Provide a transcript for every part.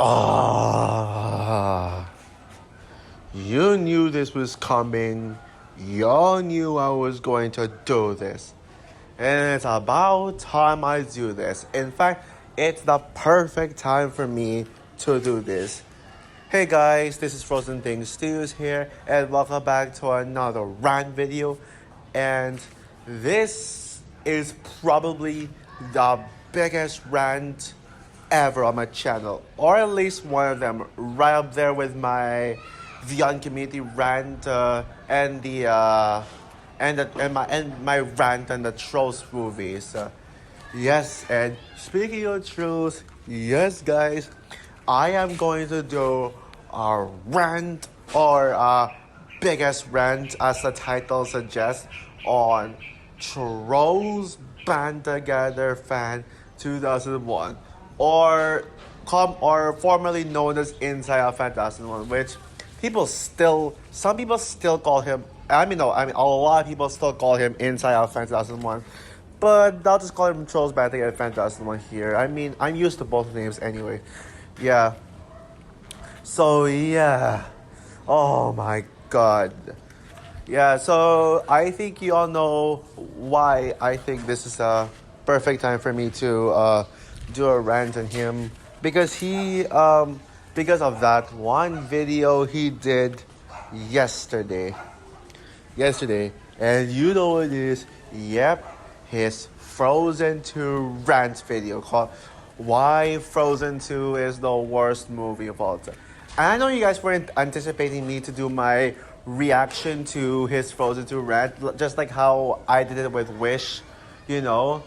Ah, you knew this was coming. Y'all knew I was going to do this. And it's about time I do this. In fact, it's the perfect time for me to do this. Hey guys, this is Frozen Things Stews here, and welcome back to another rant video. And this is probably the biggest rant ever on my channel, or at least one of them, right up there with my the Community rant and my rant on the Trolls movies. Yes, and speaking of Trolls, yes, guys, I am going to do a rant or biggest rant, as the title suggests, on Trolls Band Together Fan 2001, or formerly known as Inside Out Fan 2001, which some people still call him. A lot of people still call him Inside Out Fan 2001, but I'll just call him Trolls Band Together Fan 2001 here. I mean, I'm used to both names anyway. Yeah. So yeah. Oh my god. Yeah, so I think you all know why I think this is a perfect time for me to do a rant on him, because because of that one video he did yesterday. And you know what it is? Yep, his Frozen 2 rant video called "Why Frozen 2 is the Worst Movie of All Time." And I know you guys weren't anticipating me to do my reaction to his Frozen 2 rant, just like how I did it with Wish, you know.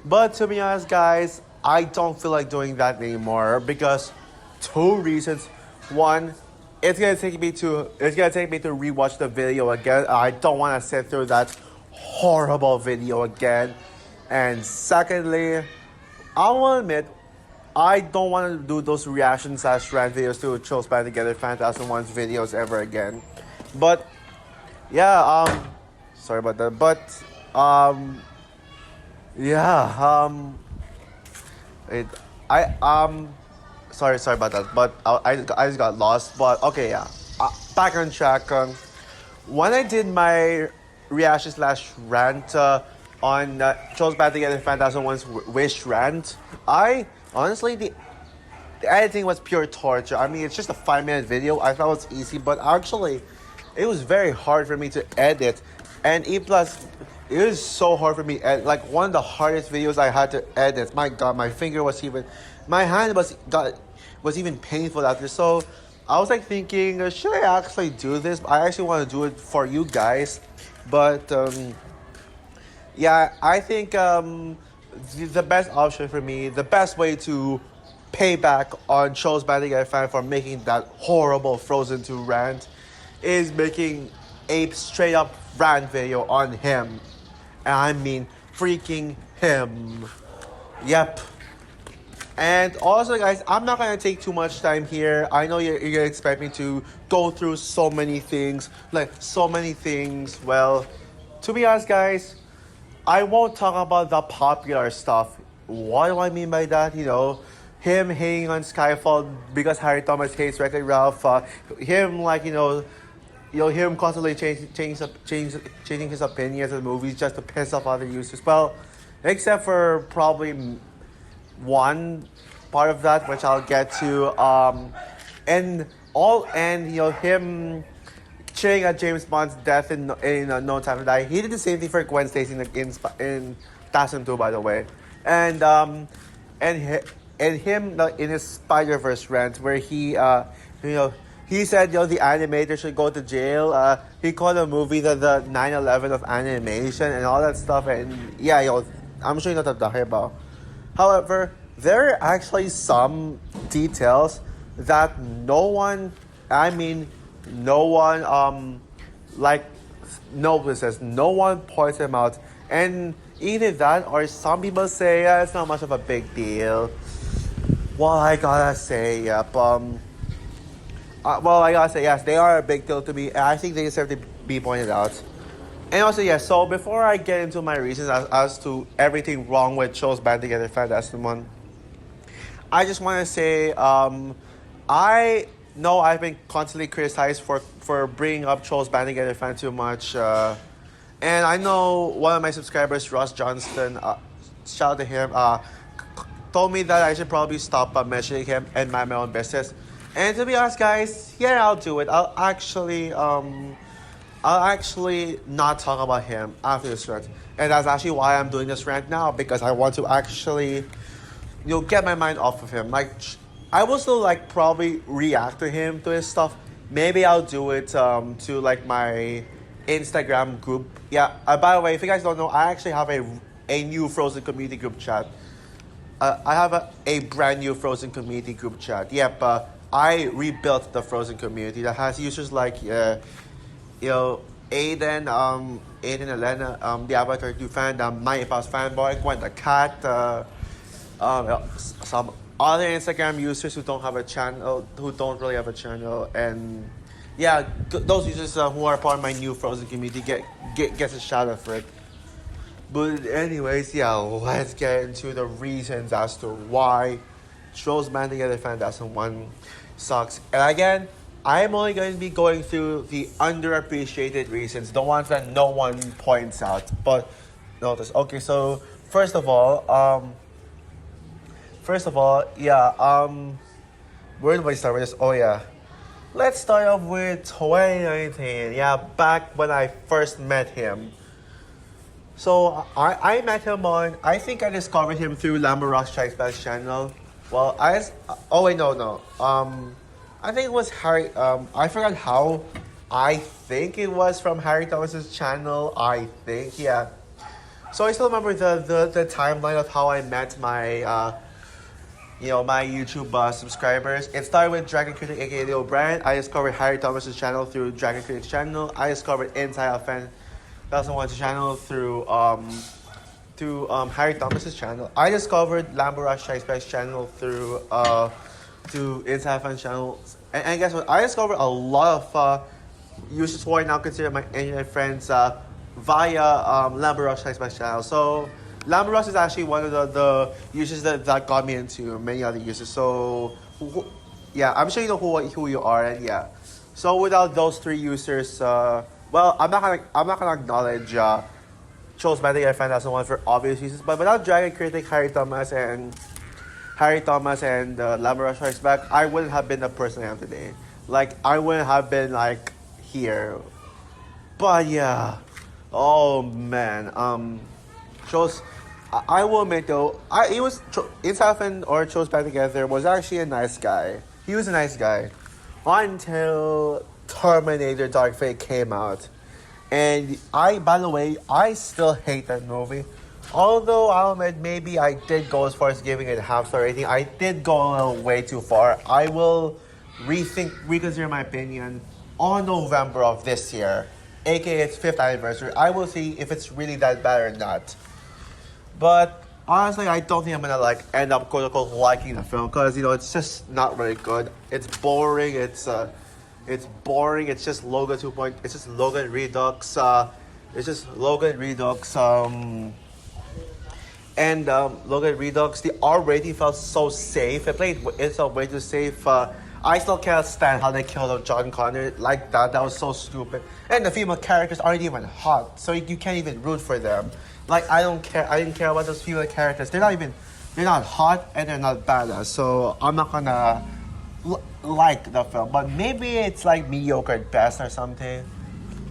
But to be honest, guys, I don't feel like doing that anymore because two reasons. One, it's gonna take me to rewatch the video again. I don't want to sit through that horrible video again. And secondly, I will admit, I don't want to do those reaction / rant videos to Trolls Band Together Fan 2001's videos ever again. But yeah, sorry about that. But yeah, it I sorry about that. But I just got lost. But okay, yeah, back on track. When I did my reaction / rant on Trolls Band Together Fan 2001's Wish rant, honestly, the editing was pure torture. I mean, it's just a 5-minute video. I thought it was easy, but actually, it was very hard for me to edit. And plus, it was so hard for me. Like, one of the hardest videos I had to edit. My God, my hand was even painful after. So, I was like thinking, should I actually do this? I actually want to do it for you guys. But, yeah, I think the best option for me, the best way to pay back on Trolls Band Together Fan for making that horrible Frozen 2 rant is making a straight up rant video on him. And I mean freaking him. Yep. And also, guys, I'm not going to take too much time here. I know you're going to expect me to go through so many things. Well, to be honest, guys, I won't talk about the popular stuff. What do I mean by that? You know, him hating on Skyfall because Harry Thomas hates Wreck-It Ralph. Him, him constantly changing his opinions of the movies just to piss off other users. Well, except for probably one part of that, which I'll get to. And him cheering at James Bond's death in No Time to Die. He did the same thing for Gwen Stacy in Fast and 2, by the way. And him in his Spider-Verse rant, where he said the animator should go to jail. He called the movie the 9/11 of animation and all that stuff. And yeah, I'm sure you know what I'm talking about. However, there are actually some details that no one notices. No one points them out. And either that or some people say it's not much of a big deal. Well, I gotta say, yep. I gotta say, yes, they are a big deal to me. And I think they deserve to be pointed out. And also, yeah, so before I get into my reasons as to everything wrong with Trolls Band Together Fan 2001, I just want to say, I know I've been constantly criticized for bringing up Trolls Band Together fan too much. And I know one of my subscribers, Ross Johnston, shout out to him, told me that I should probably stop mentioning him and mind my own business. And to be honest, guys, yeah, I'll do it. I'll actually not talk about him after this rant. And that's actually why I'm doing this rant now, because I want to actually, get my mind off of him. Like, I will still, like, probably react to him, to his stuff. Maybe I'll do it to, like, my Instagram group. Yeah, by the way, if you guys don't know, I actually have a new Frozen community group chat. I have a brand new Frozen community group chat. Yep, I rebuilt the Frozen community that has users like, Aiden, Elena, the Avatar 2 fan, My Pass fanboy, Gwen the cat, some other Instagram users who don't have a channel, who don't really have a channel, and yeah, those users who are part of my new Frozen community gets a shout out for it. But anyways, yeah, let's get into the reasons as to why Trolls Band Together Fan 2001 sucks. And again, I'm only going to be going through the underappreciated reasons, the ones that no one points out. But notice, okay, so first of all, where do I start with this? Oh yeah, let's start off with 2019. Yeah, back when I first met him. So I met him on, I think I discovered him through Lamba Rock Strikes Back's channel. Well, oh wait, no. I think it was Harry, I forgot how. I think it was from Harry Thomas's channel, I think, yeah. So I still remember the timeline of how I met my, my YouTube subscribers. It started with Dragon Critic, aka Leo Brand. I discovered Harry Thomas's channel through Dragon Critic's channel. I discovered Inside Fan 2001's channel through Harry Thomas's channel. I discovered Lambert Strikes Back's channel through Inside Fan's channel. And guess what? I discovered a lot of users who I now consider my internet friends via Lambert Strikes Back's channel. So Lambert is actually one of the users that got me into many other users. So yeah, I'm sure you know who you are, and yeah. So without those three users, well, I'm not gonna acknowledge Trolls Band Together Fan 2001 for obvious reasons, but without Dragon Critic, Harry Thomas and Lambert Strikes Back, I wouldn't have been the person I am today. Like, I wouldn't have been like here. But yeah, oh man, Trolls. I will admit though, Inside Fan or Trolls Band Together was actually a nice guy. He was a nice guy until Terminator Dark Fate came out. And by the way, I still hate that movie. Although I'll admit maybe I did go as far as giving it a half-star rating. I did go a little way too far. I will reconsider my opinion on November of this year, aka its 5th anniversary. I will see if it's really that bad or not. But honestly, I don't think I'm gonna end up quote unquote liking the film, because it's just not really good. It's boring. It's boring. It's just Logan 2. It's just Logan Redux. Logan Redux. The R rating felt so safe. It played itself way too safe. I still can't stand how they killed John Connor like that. That was so stupid. And the female characters aren't even hot, so you can't even root for them. Like, I don't care. I didn't care about those female characters. They're not hot and they're not badass. So I'm not gonna like the film. But maybe it's like mediocre at best or something.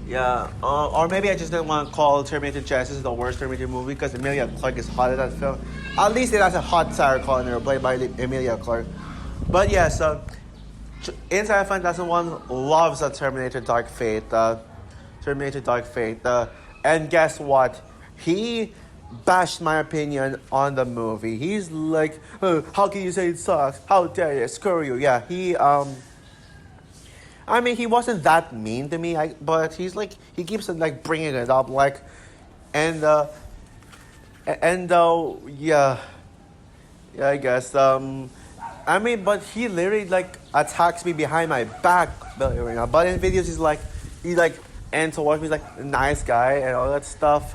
Yeah. Or maybe I just didn't want to call Terminator Genesis the worst Terminator movie because Emilia Clarke is hot in that film. At least it has a hot Sarah Connor played by Emilia Clarke. But yeah, so Inside Fan 2001 loves a Terminator Dark Fate. And guess what? He bashed my opinion on the movie. He's like, how can you say it sucks? How dare you? Screw you. Yeah, he he wasn't that mean to me, but he keeps bringing it up, yeah, I guess, but he literally, attacks me behind my back, but in videos, he's and to watch me, a nice guy and all that stuff,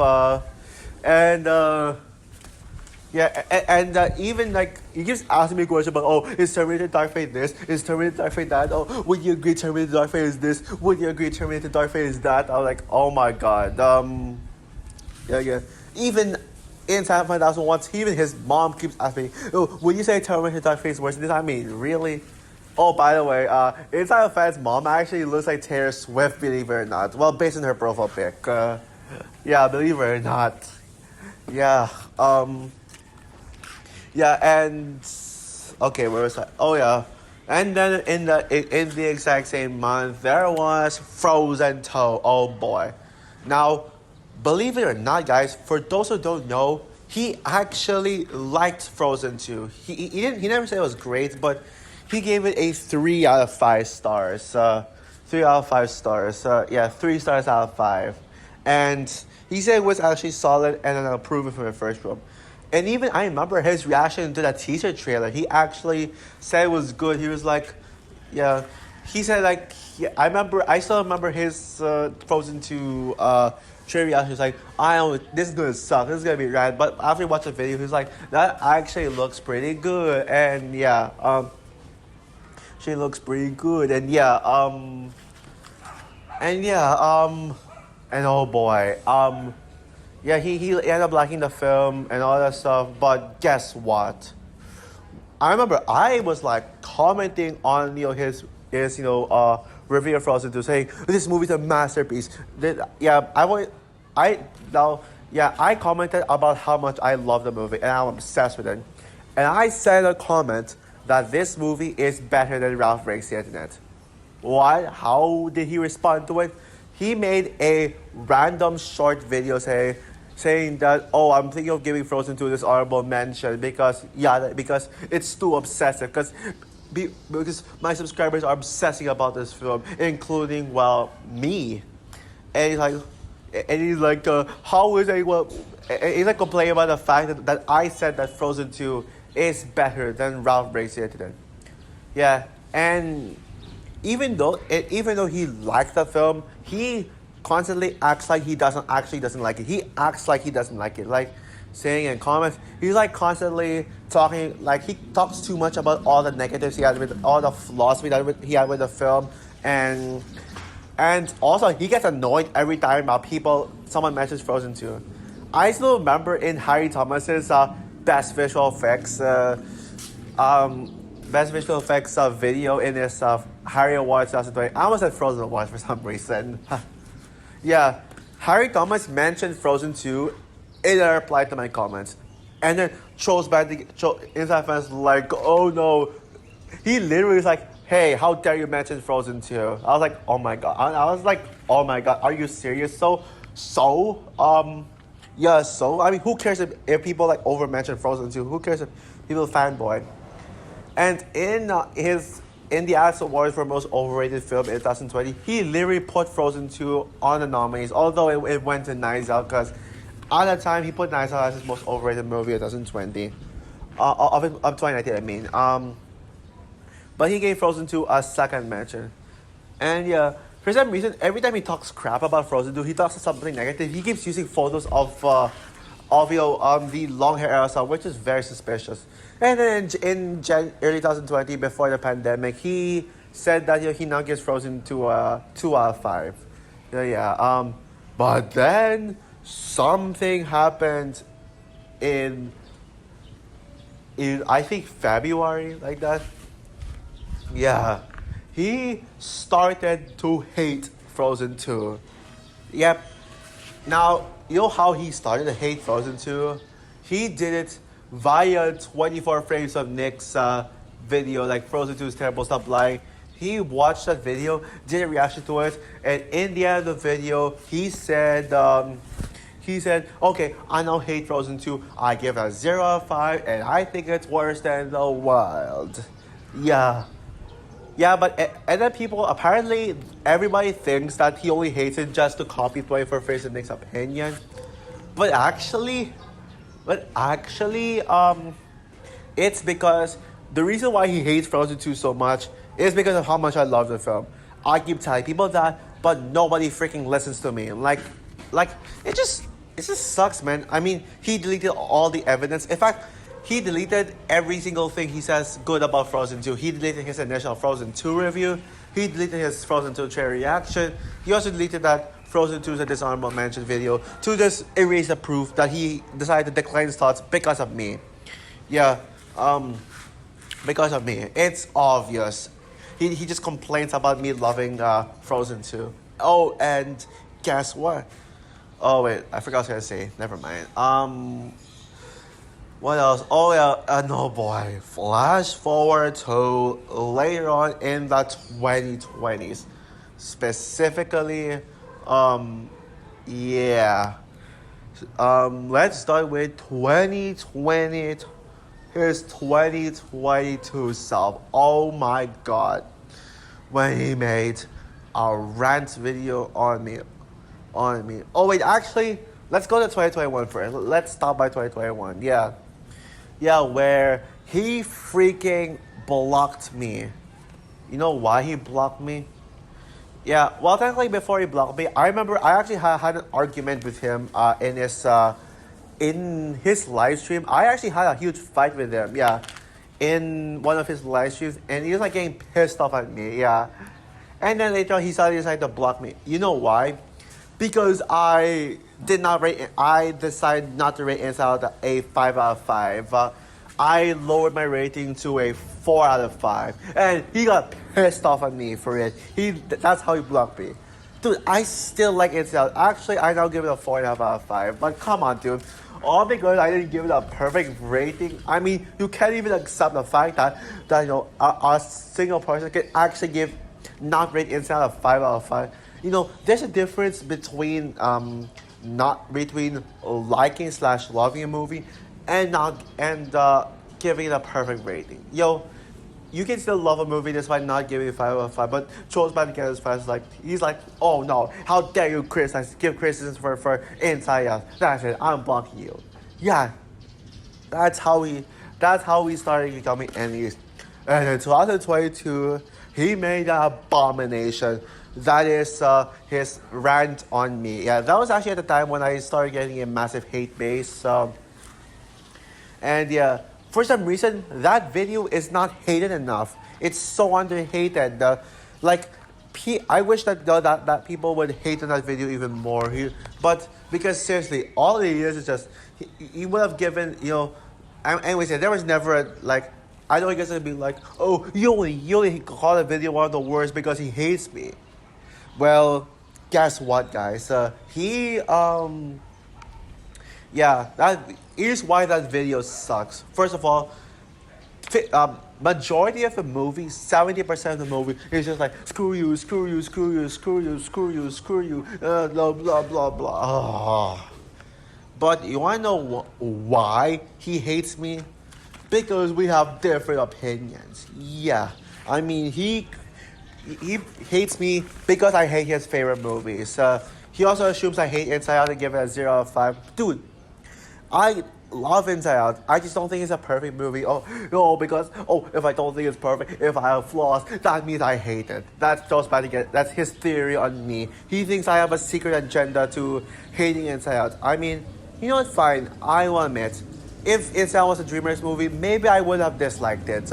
Yeah, and even like he keeps asking me questions about, oh, is Terminator Dark Fate this? Is Terminator Dark Fate that? Oh, would you agree Terminator Dark Fate is this? Would you agree Terminator Dark Fate is that? I was like, oh my god. Yeah, yeah. Even in Time 5000 once, even his mom keeps asking me, oh, would you say Terminator Dark Fate is worse than this? I mean, really? Oh, by the way, Inside of Fans' mom actually looks like Taylor Swift, believe it or not. Well, based on her profile pic. Yeah, believe it or not. Yeah, yeah, and okay, where was I? Oh yeah, and then in the exact same month there was Frozen 2. Oh boy, now believe it or not, guys, for those who don't know, he actually liked Frozen 2. He never said it was great, but he gave it a 3 out of 5 stars. 3 out of 5 stars. Yeah, 3 stars out of 5, and he said it was actually solid and an improvement from the first one. And even I remember his reaction to that teaser trailer. He actually said it was good. He was like, yeah. He said like, yeah, I still remember his Frozen 2 trailer reaction. He was like, I know this is gonna suck. This is gonna be rad. But after he watched the video, he was like, that actually looks pretty good. And yeah, she looks pretty good. And yeah, and yeah, and oh boy, yeah, he ended up liking the film and all that stuff, but guess what? I remember I was like commenting on his review of Frozen 2 saying this movie's a masterpiece. Yeah, I commented about how much I love the movie and I'm obsessed with it. And I said a comment that this movie is better than Ralph Breaks the Internet. What? How did he respond to it? He made a random short video saying that, oh, I'm thinking of giving Frozen 2 this honorable mention because it's too obsessive. Because my subscribers are obsessing about this film, including, well, me. And he's like, how is anyone? He's like complaining about the fact that I said that Frozen 2 is better than Ralph Breaks the Internet. Yeah, and even though he liked the film, he constantly acts like he doesn't like it. He acts like he doesn't like it, like saying in comments. He's like constantly talking, like he talks too much about all the negatives he had with all the flaws he had with the film, and also he gets annoyed every time someone mentions Frozen 2. I still remember in Harry Thomas's best visual effects video in his Harry Awards 2020. I almost said Frozen Awards for some reason. Yeah, Harry Thomas mentioned Frozen 2 in a reply to my comments. And then trolls back Inside Fans like, oh no. He literally was like, hey, how dare you mention Frozen 2? I was like, oh my god. I was like, oh my god, are you serious? I mean, who cares if people like over mention Frozen 2? Who cares if people fanboy? And in the Acts Awards for Most Overrated Film in 2020, he literally put Frozen 2 on the nominees, although it went to Knives Out, because at that time he put Knives Out as his most overrated movie in 2020. Of 2019, I mean. But he gave Frozen 2 a second mention. And yeah, for some reason, every time he talks crap about Frozen 2, he talks something negative. He keeps using photos of the long hair era, which is very suspicious. And then in early 2020, before the pandemic, he said that he now gives Frozen 2 a 2 out of 5. But then something happened in I think February, like that. Yeah, he started to hate Frozen 2. Yep. Now, you know how he started to hate Frozen 2? He did it via 24 frames of Nick's video, like Frozen 2 is terrible, stop lying. He watched that video, did a reaction to it, and in the end of the video, he said, okay, I now hate Frozen 2. I give it a 0 out of 5, and I think it's worse than The Wild. Yeah. Yeah, but and then apparently everybody thinks that he only hates it just to copy 24 frames of Nick's opinion. But actually, it's because the reason why he hates Frozen 2 so much is because of how much I love the film. I keep telling people that, but nobody freaking listens to me. Like it just, it just sucks, man. I mean, he deleted all the evidence. In fact, he deleted every single thing he says good about Frozen 2. He deleted his initial Frozen 2 review. He deleted his Frozen 2 trailer reaction. He also deleted that Frozen 2 is a dishonorable mention video to just erase the proof that he decided to decline his thoughts because of me. Yeah, because of me. It's obvious. He just complains about me loving Frozen 2. Oh, and guess what? Oh wait, I forgot what I was gonna say. Never mind. What else? Oh yeah, no boy. Flash forward to later on in the 2020s, specifically. Yeah. Let's start with 2020. His 2022 self. Oh my god, when he made a rant video on me. Oh wait, actually, let's go to 2021 first. Let's stop by 2021. Yeah, where he freaking blocked me. You know why he blocked me? Yeah, well, technically before he blocked me, I remember I actually had an argument with him in his live stream. I actually had a huge fight with him. Yeah, in one of his live streams, and he was like getting pissed off at me. Yeah, and then later on, he decided to block me. You know why? Because I decided not to rate Inside Out a 5 out of 5. I lowered my rating to a 4 out of 5. And he got pissed off at me for it. That's how he blocked me. Dude, I still like Inside Out. Actually, I now give it a 4.5 out of 5. But come on, dude. All because I didn't give it a perfect rating. I mean, you can't even accept the fact that you know, a single person can actually not rate Inside Out a 5 out of 5. You know, there's a difference between liking / loving a movie and giving it a perfect rating. Yo, you can still love a movie despite not giving it 5 out of 5. But Charles Bannigan's fans he's like, oh no, how dare you give criticism for Inside Out? That's it, I'm blocking you. Yeah, that's how we started becoming enemies. And in 2022, he made an abomination. That is his rant on me. Yeah, that was actually at the time when I started getting a massive hate base. And yeah, for some reason, that video is not hated enough. It's so underhated. I wish that people would hate on that video even more. But because seriously, all it is just he would have given, you know. Anyways, there was never I know you guys are gonna be like, oh, you only call the video one of the worst because he hates me. Well, guess what, guys? Here's why that video sucks. First of all, majority of the movie, 70% of the movie is just like screw you, blah blah blah blah. But you wanna know why he hates me? Because we have different opinions. Yeah, I mean he hates me because I hate his favorite movies. He also assumes I hate Inside Out and give it a 0 out of 5. Dude, I love Inside Out. I just don't think it's a perfect movie. Oh, no, because, if I don't think it's perfect, if I have flaws, that means I hate it. That's Joe Spanigan. That's his theory on me. He thinks I have a secret agenda to hating Inside Out. I mean, you know what, fine. I will admit, if Inside Out was a DreamWorks movie, maybe I would have disliked it.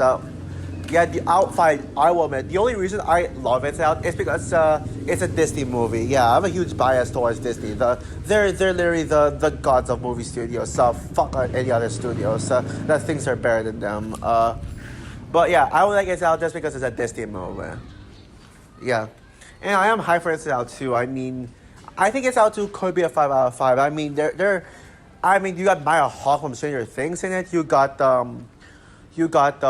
Yeah, I will admit, the only reason I love Inside Out is because it's a Disney movie. Yeah, I have a huge bias towards Disney. They're literally the gods of movie studios. Fuck any other studios that thinks they're better than them. But yeah, I would like Inside Out just because it's a Disney movie. Yeah, and I am high for Inside Out too. I mean, I think Inside Out 2 could be a 5 out of 5. I mean, you got Maya Hawke from Stranger Things in it. You got Maya Hong. You got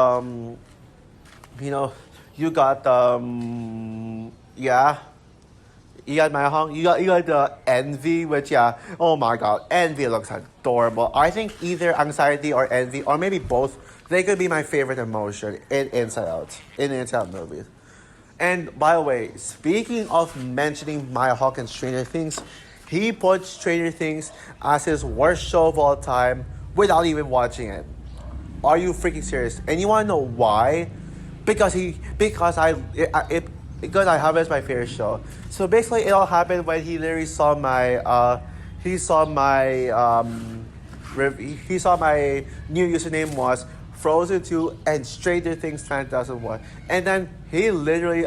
the Envy, which oh my god, Envy looks adorable. I think either anxiety or envy, or maybe both, they could be my favorite emotion in Inside Out movies. And by the way, speaking of mentioning Maya Hawke and Stranger Things, he put Stranger Things as his worst show of all time without even watching it. Are you freaking serious? And you want to know why? Because I have it as my favorite show. So basically, it all happened when he literally saw he saw my he saw my new username was Frozen 2 and Stranger Things 2001, and then he literally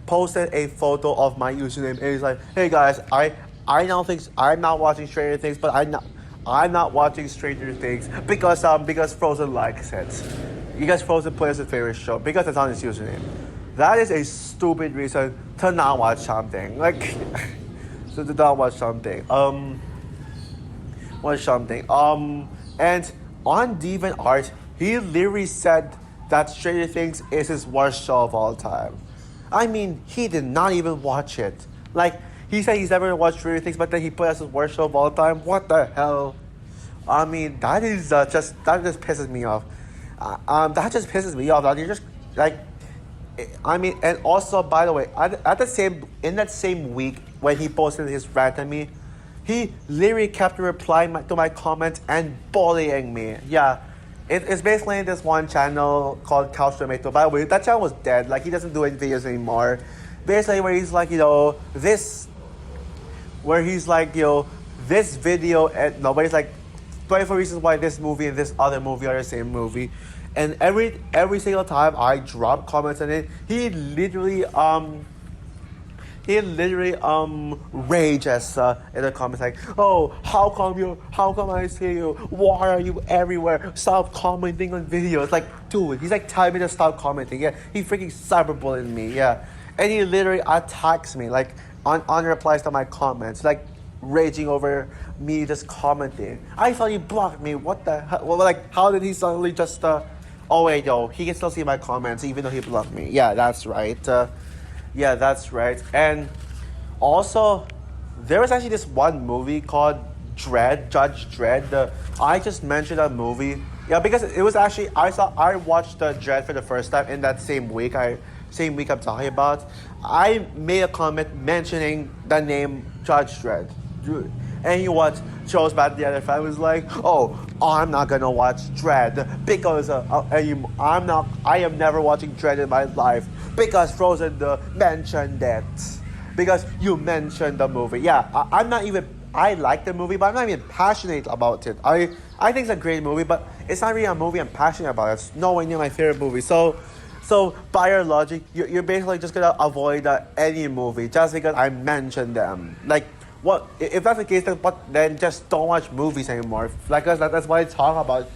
posted a photo of my username, and he's like, "Hey guys, I don't think I'm not watching Stranger Things, but I'm not watching Stranger Things because Frozen likes it. Because Frozen put as a favorite show because it's on his username. That is a stupid reason to not watch something. Like, to not watch something. Watch something. And on DeviantArt, he literally said that Stranger Things is his worst show of all time. I mean, he did not even watch it. Like, he said he's never watched Stranger Things, but then he put as his worst show of all time. What the hell? I mean, that just pisses me off. That just pisses me off. That you're just like, I mean, and also by the way, in that same week when he posted his rant at me, he literally kept replying to my comments and bullying me. Yeah, it's basically this one channel called Couch Tomato. By the way, that channel was dead. Like, he doesn't do any videos anymore. Basically, where he's like, this video, and nobody's like 24 reasons why this movie and this other movie are the same movie. And every single time I drop comments on it, he literally rages in the comments like, "Oh, how come I see you? Why are you everywhere? Stop commenting on videos." Like, dude, he's like telling me to stop commenting. Yeah, he freaking cyberbullied me. Yeah, and he literally attacks me like on replies to my comments, like raging over me just commenting. I thought he blocked me. What the hell? Well, like, how did he suddenly just oh wait, no, he can still see my comments even though he blocked me. Yeah, that's right. Yeah, that's right. And also, there was actually this one movie called Judge Dredd. I just mentioned that movie. Yeah, because it was actually I watched Dredd for the first time in that same week. I'm talking about. I made a comment mentioning the name Judge Dredd. And you what? Chose back the other fan was like, "Oh, I'm not gonna watch Dredd because I am never watching Dredd in my life because Frozen mentioned it. Because you mentioned the movie." Yeah, I'm not even. I like the movie, but I'm not even passionate about it. I think it's a great movie, but it's not really a movie I'm passionate about. It's nowhere near my favorite movie. So by your logic, you're basically just gonna avoid any movie just because I mentioned them. Like, what if that's the case? Then just don't watch movies anymore. Like, that's what I talk about.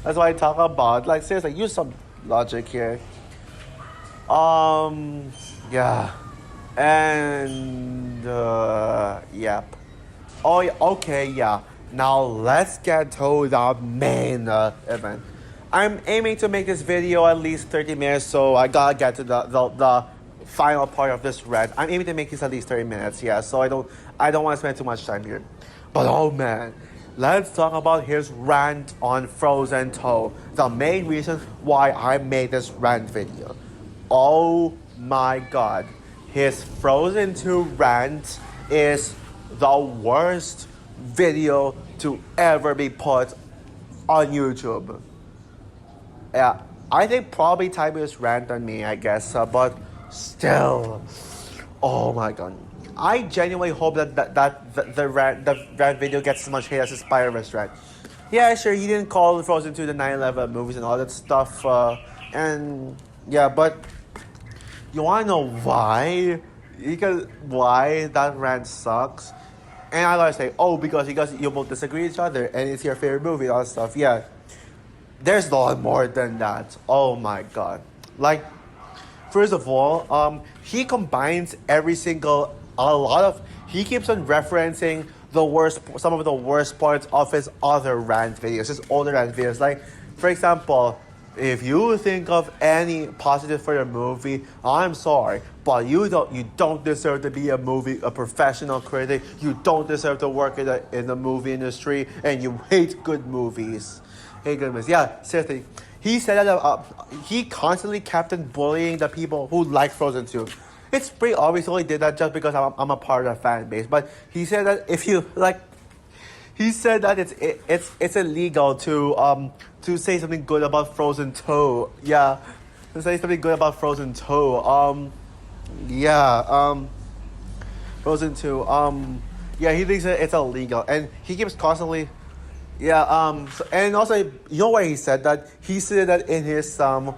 That's what I talk about. Like, seriously, use some logic here. Yeah, and yep. Oh, yeah, okay, yeah. Now let's get to the main event. I'm aiming to make this video at least 30 minutes, so I gotta get to the final part of this rant. I'm aiming to make this at least 30 minutes, yeah, so I don't want to spend too much time here. But oh man, let's talk about his rant on Frozen 2. The main reason why I made this rant video. Oh my god. His Frozen 2 rant is the worst video to ever be put on YouTube. Yeah, I think probably Tiger's rant on me, I guess, but still, oh my god. I genuinely hope that the rant video gets as much hate as the Spider-Verse rant. Yeah, sure, he didn't call Frozen 2 the 9/11 movies and all that stuff, and yeah, but you wanna know why? Because why that rant sucks? And I gotta say, oh, because you both disagree with each other and it's your favorite movie and all that stuff. Yeah, there's a lot more than that. Oh my god. Like, first of all, he combines he keeps on referencing some of the worst parts of his other rant videos, his older rant videos. Like, for example, if you think of any positive for your movie, I'm sorry, but you don't deserve to be a professional critic. You don't deserve to work in the movie industry, and you hate good movies. Hate good movies. Yeah, seriously. He said that he constantly kept on bullying the people who like Frozen 2. It's pretty obvious he did that just because I'm a part of the fan base. But he said that if you like, he said that it's illegal to say something good about Frozen 2. Yeah, to say something good about Frozen 2. Frozen 2. Yeah, he thinks that it's illegal, and he keeps constantly. Yeah. And also, you know why he said that? He said that in his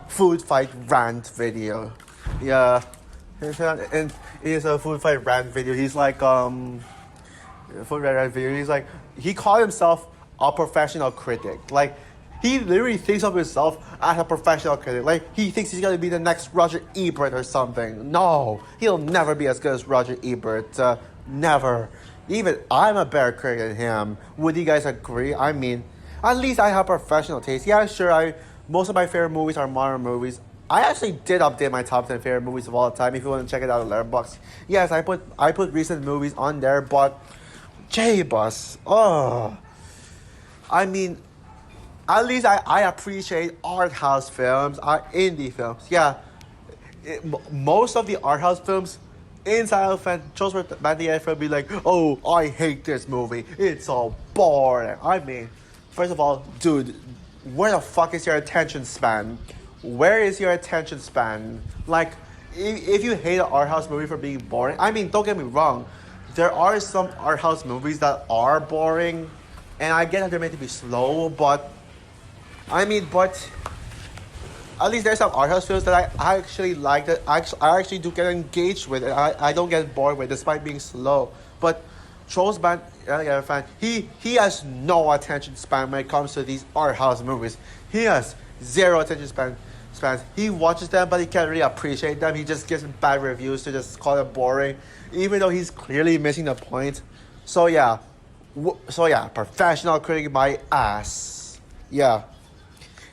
food fight rant video. Yeah. And in his food fight rant video, he's like food fight rant video. He's like he called himself a professional critic. Like he literally thinks of himself as a professional critic. Like he thinks he's gonna be the next Roger Ebert or something. No, he'll never be as good as Roger Ebert. Never. Even I'm a better critic than him. Would you guys agree? I mean, at least I have professional taste. Yeah, sure. Most of my favorite movies are modern movies. I actually did update my top 10 favorite movies of all time. If you want to check it out on Letterboxd, yes, I put recent movies on there. But J-Bus, oh, I mean, at least I appreciate art house films, indie films. Yeah, most of the art house films inside of fan shows where the will be like, oh, I hate this movie. It's so boring. I mean, first of all, dude, where the fuck is your attention span? Where is your attention span? Like, if you hate an art house movie for being boring, I mean, don't get me wrong. There are some art house movies that are boring, and I get that they're meant to be slow, but at least there's some art house films that I actually like, that I actually do get engaged with, and I don't get bored with despite being slow. But Trolls Band, fan, he has no attention span when it comes to these art house movies. He has zero attention spans. He watches them, but he can't really appreciate them. He just gives them bad reviews to just call it boring, even though he's clearly missing the point. So yeah, professional critic my ass. Yeah.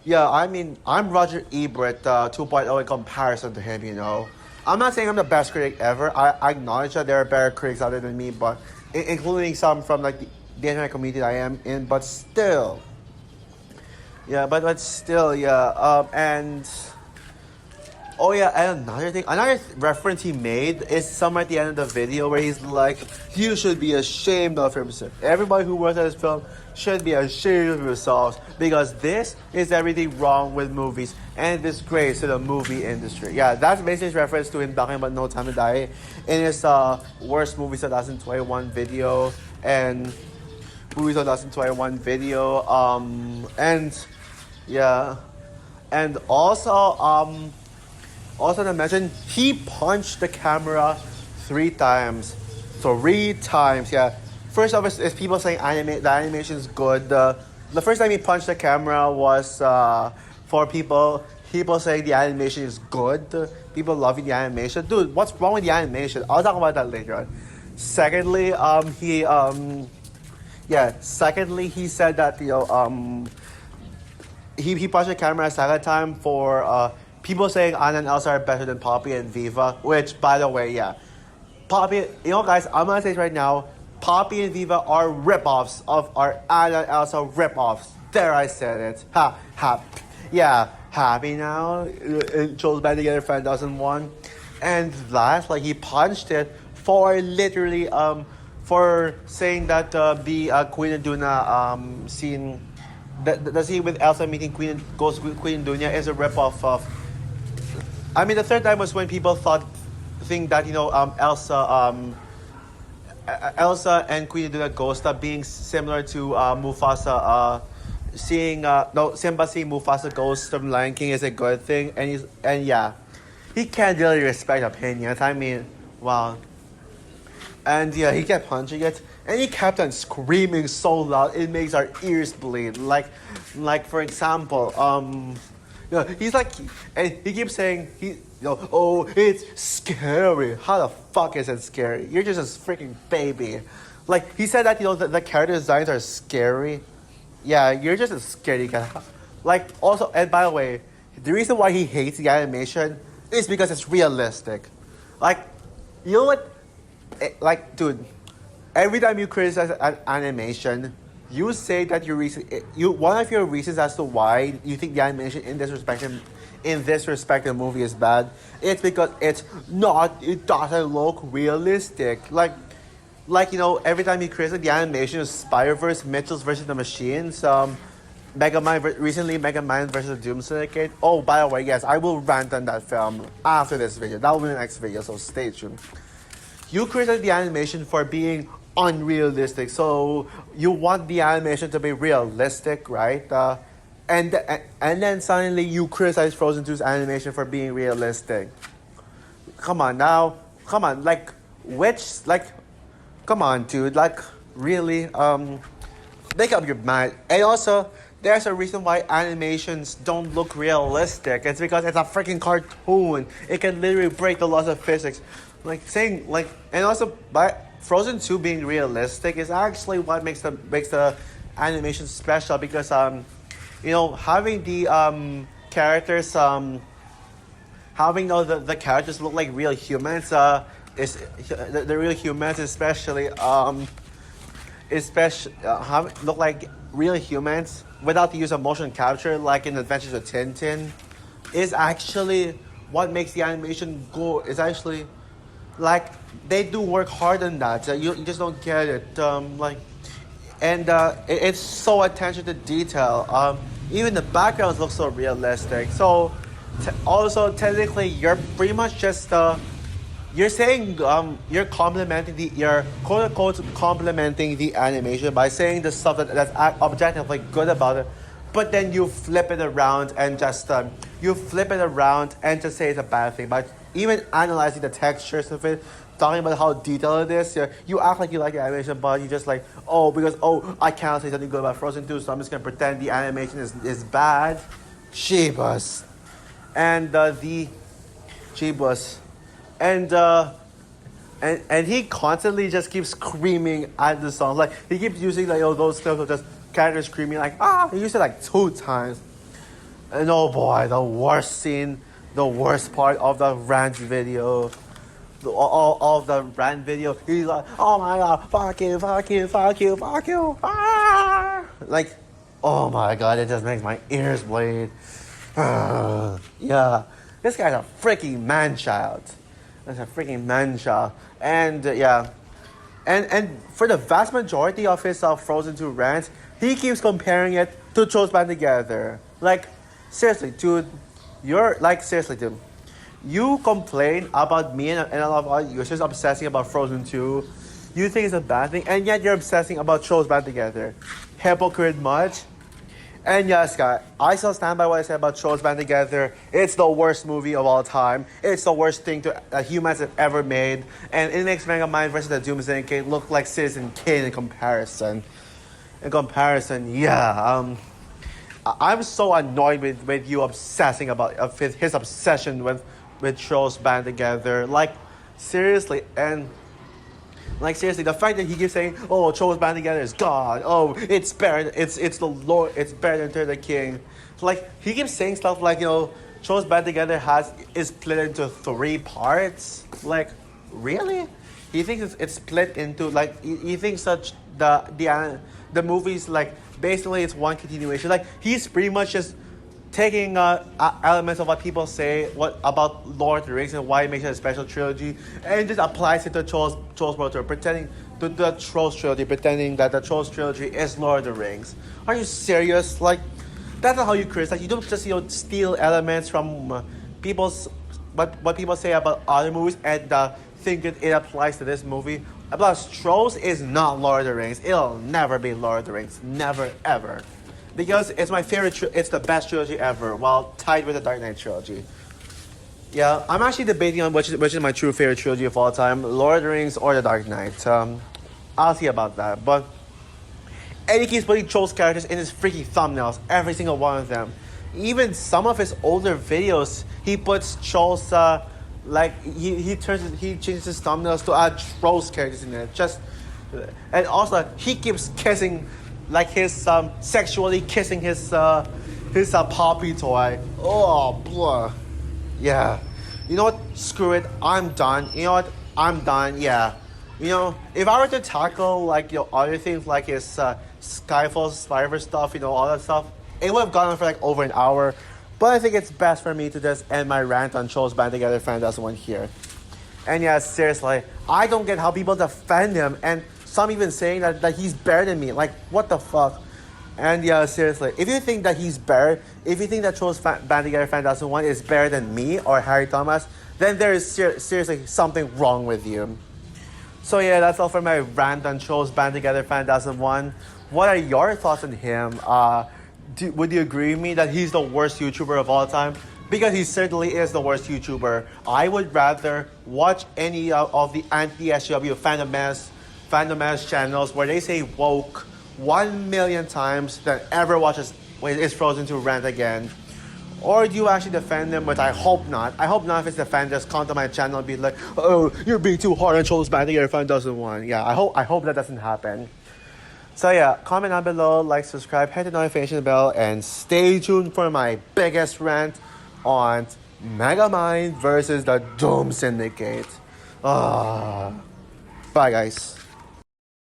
Yeah, I mean, I'm Roger Ebert 2.0 in comparison to him, you know. I'm not saying I'm the best critic ever. I acknowledge that there are better critics other than me, but including some from like the internet community that I am in, but still. Yeah, but still, yeah. And oh yeah, and another reference he made is somewhere at the end of the video where he's like, "You should be ashamed of yourself. Everybody who works on this film should be ashamed of yourselves because this is everything wrong with movies and disgrace to the movie industry." Yeah, that's basically his reference to him talking about No Time to Die in his worst movies 2021 video and movies 2021 video. And yeah, and also to mention, he punched the camera 3 times. 3 times, yeah. First off, is people saying the animation is good. The first time he punched the camera was for people saying the animation is good. People loving the animation. Dude, what's wrong with the animation? I'll talk about that later on. Secondly, he said that, he punched the camera a second time for people saying Anna and Elsa are better than Poppy and Viva, which, by the way, yeah. Poppy, guys, I'm gonna say it right now, Poppy and Viva are rip-offs of our Anna and Elsa rip-offs. There, I said it. Happy now? Trolls Band Together fan 2001. And last, he punched it for literally, for saying that the Queen and Duna scene, the scene with Elsa meeting Queen Dunya is a rip-off of. I mean, the third time was when people think that Elsa and Queen Duna Ghost being similar to Mufasa. Simba seeing Mufasa Ghost from Lion King is a good thing, and he can't really respect opinions. I mean, wow. And yeah, he kept punching it, and he kept on screaming so loud it makes our ears bleed. Like for example, he's like, and he keeps saying oh, it's scary. How the fuck is it scary? You're just a freaking baby. Like he said that the character designs are scary. Yeah, you're just a scaredy cat. Like also, and by the way, the reason why he hates the animation is because it's realistic. Like, you know what? Like, dude, every time you criticize an animation, you say that one of your reasons as to why you think the animation in this respective movie is bad, it's because it doesn't look realistic. Like every time you criticize the animation of Spider-Verse, Mitchells versus the Machines, Mega Man versus the Doom Syndicate. Oh, by the way, yes, I will rant on that film after this video. That will be the next video, so stay tuned. You criticize the animation for being unrealistic. So you want the animation to be realistic, right? And then suddenly you criticize Frozen 2's animation for being realistic. Come on now, come on, like, come on, dude, like, really, make up your mind. And also, there's a reason why animations don't look realistic. It's because it's a freaking cartoon. It can literally break the laws of physics. And also, by Frozen 2 being realistic is actually what makes the animation special because having the characters having the characters look like real humans is the real humans especially look like real humans without the use of motion capture like in Adventures of Tintin is actually what makes the animation go. It's actually like they do work hard on that. You just don't get it. It's so attention to detail. Even the backgrounds look so realistic. So also technically you're pretty much just you're saying you're you're quote unquote complimenting the animation by saying the stuff that's objectively good about it, but then you flip it around and just say it's a bad thing by even analyzing the textures of it, talking about how detailed it is. You act like you like the animation, but you just like because I can't say something good about Frozen 2, so I'm just gonna pretend the animation is bad. Jeebus. And the Jeebus. And he constantly just keeps screaming at the song. Like he keeps using those clips of just characters screaming like He used it like 2 times. And oh boy, the worst part of the Rant video. All of the Rant video, he's like, oh my god, fuck you, fuck you, fuck you, fuck you. Ah! Like, oh my god, it just makes my ears bleed. Yeah, this guy's a freaking man-child. That's a freaking man-child. And and for the vast majority of his Frozen 2 rants, he keeps comparing it to Trolls Band Together. Like, seriously, dude, dude. You complain about me and a lot of you're just obsessing about Frozen 2. You think it's a bad thing, and yet you're obsessing about Trolls Band Together. Hypocrite much? And yes, guys, I still stand by what I said about Trolls Band Together. It's the worst movie of all time. It's the worst thing that humans have ever made. And it makes Megamind versus the Doomsday Kid look like Citizen Kane in comparison. Yeah. I'm so annoyed with you obsessing about his obsession with Trolls Band Together. Seriously, the fact that he keeps saying, "Oh, Trolls Band Together is God. Oh, it's better. It's the Lord. It's better than Return of the King." He keeps saying stuff like, Trolls Band Together is split into 3 parts. Really? He thinks it's split into he thinks that the movies basically it's one continuation. He's pretty much just taking elements of what people say about Lord of the Rings and why it makes it a special trilogy, and just applies it to Trolls World Tour, pretending to the Trolls trilogy, pretending that the Trolls trilogy is Lord of the Rings. Are you serious? That's not how you criticize. You don't just steal elements from what people say about other movies and think it applies to this movie. Plus, Trolls is not Lord of the Rings. It'll never be Lord of the Rings. Never, ever. Because it's my favorite, it's the best trilogy ever, while tied with the Dark Knight trilogy. Yeah, I'm actually debating on which is my true favorite trilogy of all time, Lord of the Rings or the Dark Knight. I'll see about that. But and he keeps putting Trolls characters in his freaking thumbnails, every single one of them. Even some of his older videos, he puts Trolls he changes his thumbnails to add Trolls characters in it. And also he keeps kissing. Sexually kissing his poppy toy. Oh, blah. Yeah. You know what? Screw it. I'm done. You know what? I'm done. Yeah. If I were to tackle other things like his Skyfall Survivor stuff, all that stuff, it would have gone on for over an hour. But I think it's best for me to just end my rant on Trolls Band Together Fantastic One here. And yeah, seriously, I don't get how people defend him, and some even saying that he's better than me. What the fuck? And yeah, seriously, if you think that he's better, if you think that Trolls Band Together Fantastic One is better than me or Harry Thomas, then there is seriously something wrong with you. So yeah, that's all for my rant on Trolls Band Together Fan 2001. What are your thoughts on him? Would you agree with me that he's the worst YouTuber of all time? Because he certainly is the worst YouTuber. I would rather watch any of the anti-SJW Fandom Mess channels where they say woke 1 million times than ever watches when it's frozen to rant again. Or do you actually defend them? But I hope not. I hope none of his defenders come to my channel and be like, "Oh, you're being too hard on Trolls Band Together Fan 2001." Yeah, I hope that doesn't happen. So yeah, comment down below, like, subscribe, hit the notification bell, and stay tuned for my biggest rant on Megamind versus the Doom Syndicate. Bye guys.